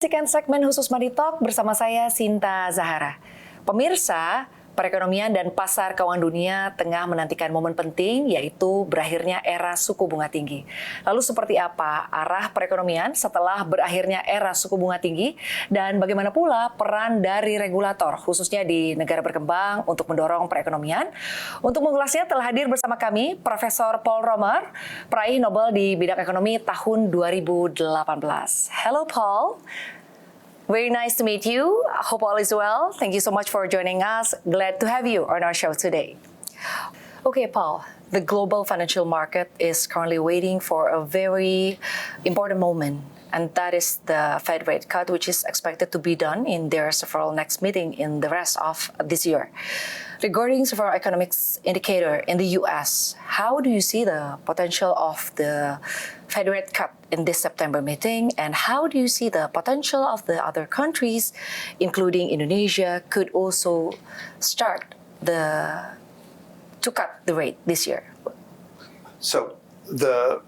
Saksikan segmen khusus Money Talk bersama saya Sinta Zahara. Pemirsa, perekonomian dan pasar keuangan dunia tengah menantikan momen penting, yaitu berakhirnya era suku bunga tinggi. Lalu seperti apa arah perekonomian setelah berakhirnya era suku bunga tinggi, dan bagaimana pula peran dari regulator, khususnya di negara berkembang untuk mendorong perekonomian? Untuk mengulasnya telah hadir bersama kami Profesor Paul Romer, Peraih Nobel di Bidang Ekonomi tahun 2018. Hello Paul. Very nice to meet you. Hope all is well. Thank you so much for joining us. Glad to have you on our show today. Okay, Paul, the global financial market is currently waiting for a very important moment, and that is the Fed rate cut, which is expected to be done in their several next meeting in the rest of this year. Regarding several economics indicator in the U.S., how do you see the potential of the Fed rate cut in this September meeting, and how do you see the potential of the other countries, including Indonesia, could also start to cut the rate this year? So the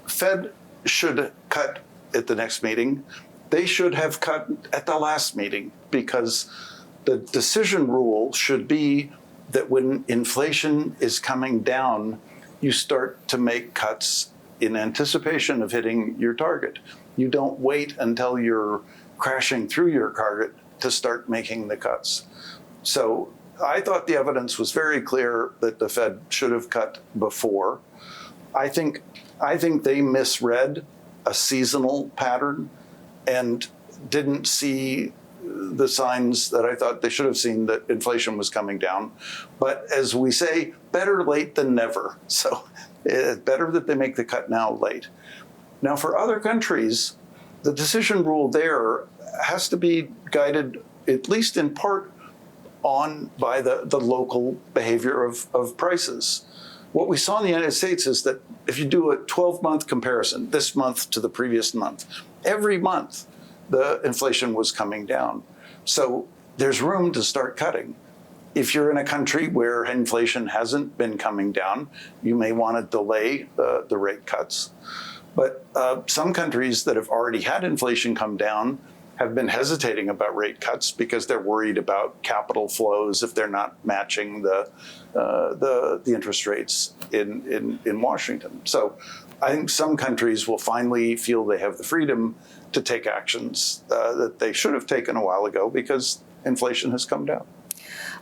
Fed should cut at the next meeting. They should have cut at the last meeting, because the decision rule should be that when inflation is coming down, you start to make cuts in anticipation of hitting your target. You don't wait until you're crashing through your target to start making the cuts. So I thought the evidence was very clear that the Fed should have cut before. I think they misread a seasonal pattern and didn't see the signs that I thought they should have seen, that inflation was coming down. But as we say, better late than never. So it's better that they make the cut now late. Now, for other countries, the decision rule there has to be guided, at least in part, on by the local behavior of prices. What we saw in the United States is that if you do a 12-month comparison, this month to the previous month, every month the inflation was coming down. So there's room to start cutting. If you're in a country where inflation hasn't been coming down, you may want to delay the rate cuts. But some countries that have already had inflation come down have been hesitating about rate cuts because they're worried about capital flows if they're not matching the interest rates in Washington. So I think some countries will finally feel they have the freedom to take actions that they should have taken a while ago because inflation has come down.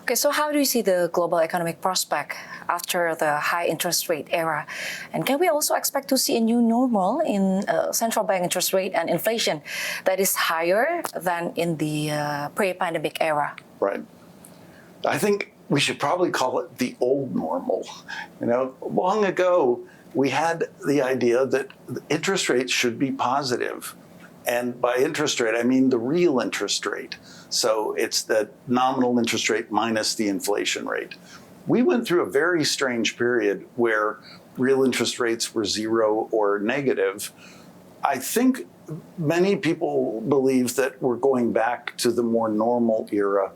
Okay, so how do you see the global economic prospect after the high interest rate era? And can we also expect to see a new normal in central bank interest rate and inflation that is higher than in the pre-pandemic era? Right. I think we should probably call it the old normal. You know, long ago, we had the idea that interest rates should be positive. And by interest rate, I mean the real interest rate. So it's the nominal interest rate minus the inflation rate. We went through a very strange period where real interest rates were zero or negative. I think many people believe that we're going back to the more normal era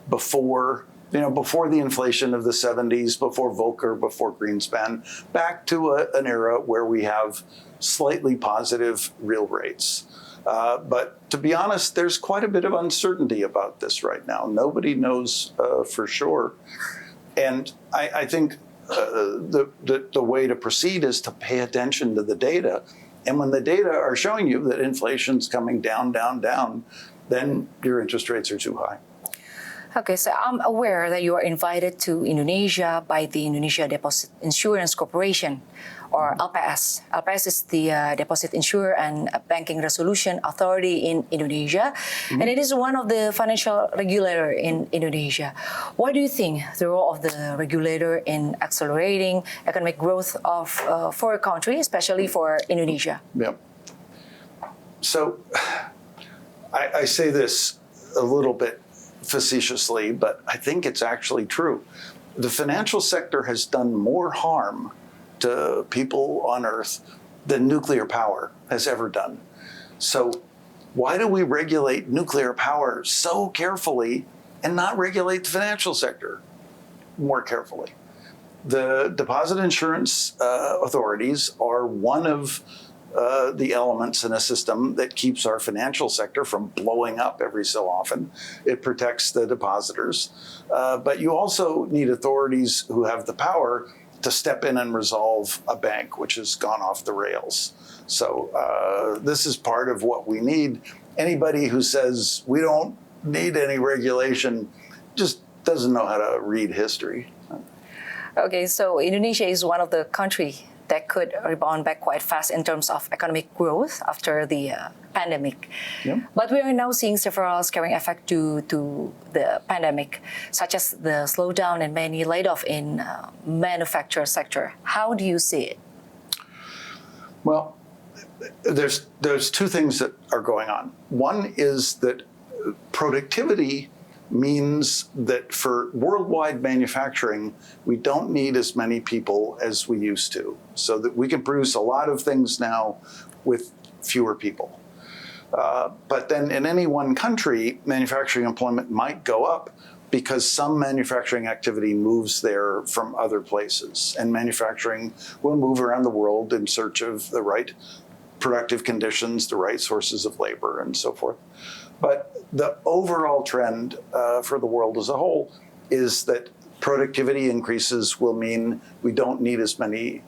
before the inflation of the 70s, before Volcker, before Greenspan, back to an era where we have slightly positive real rates. But to be honest, there's quite a bit of uncertainty about this right now. Nobody knows for sure. And I think the way to proceed is to pay attention to the data. And when the data are showing you that inflation's coming down, down, down, then your interest rates are too high. Okay, so I'm aware that you are invited to Indonesia by the Indonesia Deposit Insurance Corporation, or LPS. LPS is the Deposit Insurer and Banking Resolution Authority in Indonesia, and it is one of the financial regulator in Indonesia. What do you think the role of the regulator in accelerating economic growth of for a country, especially for Indonesia? Yeah. So I say this a little bit facetiously, but I think it's actually true. The financial sector has done more harm to people on Earth than nuclear power has ever done. So why do we regulate nuclear power so carefully and not regulate the financial sector more carefully? The deposit insurance authorities are one of the elements in a system that keeps our financial sector from blowing up every so often. It protects the depositors. But you also need authorities who have the power to step in and resolve a bank which has gone off the rails. So this is part of what we need. Anybody who says we don't need any regulation just doesn't know how to read history. Okay, so Indonesia is one of the countries that could rebound back quite fast in terms of economic growth after the pandemic. Yeah. But we are now seeing several scaring effects due to the pandemic, such as the slowdown and many laid-off in manufacturing sector. How do you see it? Well, there's two things that are going on. One is that productivity means that for worldwide manufacturing, we don't need as many people as we used to, so that we can produce a lot of things now with fewer people. But then in any one country, manufacturing employment might go up because some manufacturing activity moves there from other places, and manufacturing will move around the world in search of the right productive conditions, the right sources of labor, and so forth. But the overall trend for the world as a whole is that productivity increases will mean we don't need as many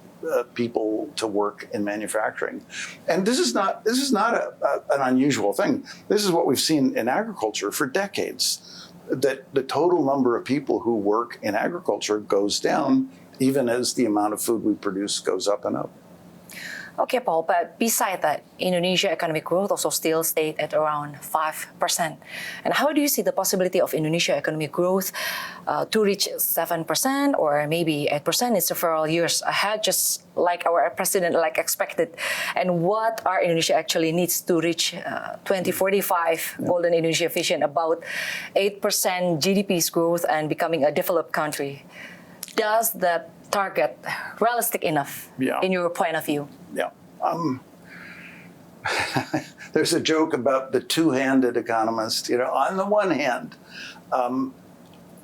people to work in manufacturing. And this is not an unusual thing. This is what we've seen in agriculture for decades, that the total number of people who work in agriculture goes down even as the amount of food we produce goes up and up. Okay, Paul, but besides that, Indonesia economic growth also still stayed at around 5%. And how do you see the possibility of Indonesia economic growth to reach 7% or maybe 8% in several years ahead, just like our president expected? And what our Indonesia actually needs to reach 2045 Golden Indonesia vision, about 8% GDP's growth and becoming a developed country? Does that target realistic enough in your point of view? Yeah. There's a joke about the two-handed economist. On the one hand,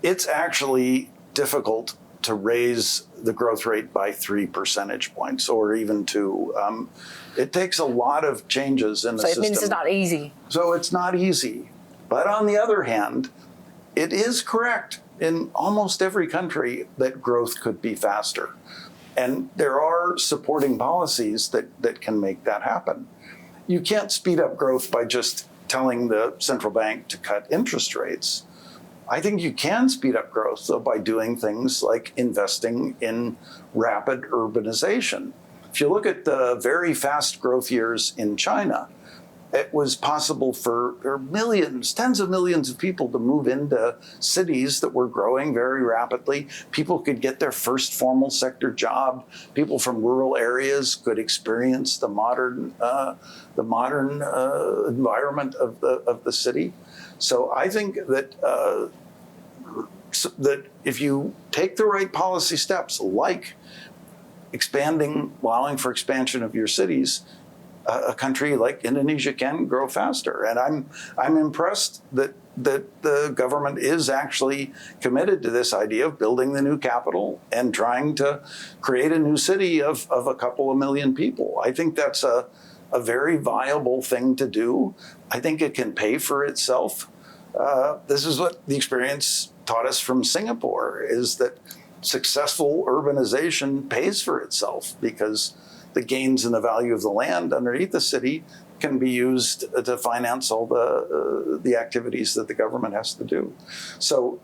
it's actually difficult to raise the growth rate by 3 percentage points or even 2. It takes a lot of changes in the system. So it means it's not easy. So it's not easy. But on the other hand, it is correct in almost every country that growth could be faster. And there are supporting policies that can make that happen. You can't speed up growth by just telling the central bank to cut interest rates. I think you can speed up growth, though, by doing things like investing in rapid urbanization. If you look at the very fast growth years in China, it was possible for millions, tens of millions of people to move into cities that were growing very rapidly. People could get their first formal sector job. People from rural areas could experience the modern environment of the city. So I think that that if you take the right policy steps, like allowing for expansion of your cities, a country like Indonesia can grow faster. And I'm impressed that the government is actually committed to this idea of building the new capital and trying to create a new city of a couple of million people. I think that's a very viable thing to do. I think it can pay for itself. This is what the experience taught us from Singapore, is that successful urbanization pays for itself because the gains in the value of the land underneath the city can be used to finance all the activities that the government has to do. So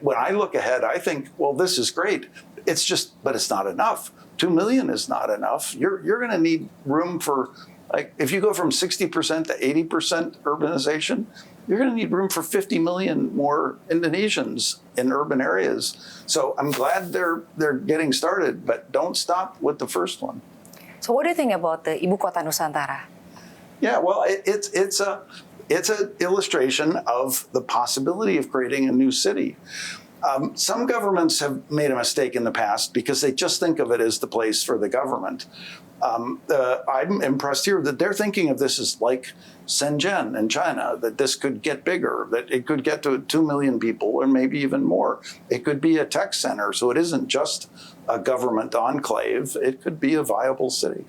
when I look ahead, I think, well, this is great. But it's not enough. 2 million is not enough. You're going to need room for, if you go from 60% to 80% urbanization, you're going to need room for 50 million more Indonesians in urban areas. So I'm glad they're getting started, but don't stop with the first one. So what do you think about the Ibu Kota Nusantara? Yeah, well, it's an illustration of the possibility of creating a new city. Some governments have made a mistake in the past because they just think of it as the place for the government. I'm impressed here that they're thinking of this as like Shenzhen in China, that this could get bigger, that it could get to 2 million people or maybe even more. It could be a tech center, so it isn't just a government enclave. It could be a viable city.